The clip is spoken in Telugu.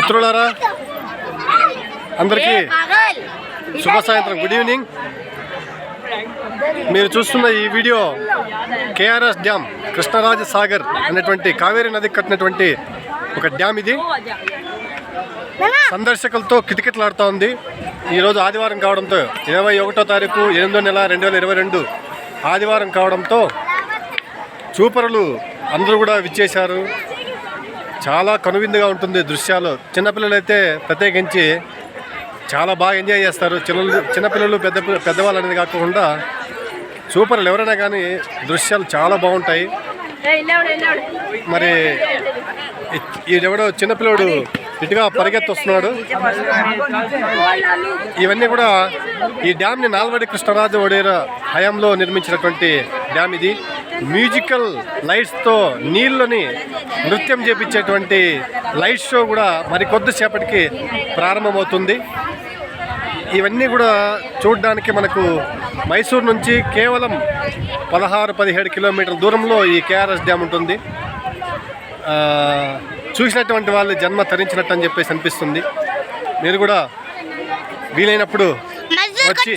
మిత్రులారా అందరికీ శుభ సాయంత్రం, గుడ్ ఈవినింగ్. మీరు చూస్తున్న ఈ video KRs dam, Krishnaraja Sagar అనేటువంటి కావేరీ నదికి కట్టినటువంటి ఒక డ్యామ్. ఇది సందర్శకులతో కిటకిటలాడుతూ ఉంది. ఈరోజు ఆదివారం కావడంతో 21వ తారీఖు 8వ నెల 2022 ఆదివారం కావడంతో చూపరులు అందరూ కూడా విచ్చేశారు. చాలా కనువిందుగా ఉంటుంది దృశ్యాలు. చిన్నపిల్లలు అయితే ప్రత్యేకించి చాలా బాగా ఎంజాయ్ చేస్తారు. చిన్నపిల్లలు పెద్దవాళ్ళు అనేది కాకుండా చూపరులు ఎవరైనా కానీ దృశ్యాలు చాలా బాగుంటాయి. మరి ఈడెవడో చిన్నపిల్లడు ఇటుగా పరిగెత్తొస్తున్నాడు. ఇవన్నీ కూడా ఈ డ్యామ్ని నాల్వడి కృష్ణరాజ ఒడేరా హయాంలో నిర్మించినటువంటి డ్యామ్ ఇది. మ్యూజికల్ లైట్స్తో నీళ్ళని నృత్యం చేపించేటువంటి లైట్ షో కూడా మరి కొద్దిసేపటికి ప్రారంభమవుతుంది. ఇవన్నీ కూడా చూడడానికి మనకు మైసూరు నుంచి కేవలం 16-17 కిలోమీటర్ల దూరంలో ఈ కేఆర్ఎస్ డ్యామ్ ఉంటుంది. చూసినటువంటి వాళ్ళు జన్మ తరించినట్టు అని చెప్పేసి అనిపిస్తుంది. మీరు కూడా వీలైనప్పుడు వచ్చి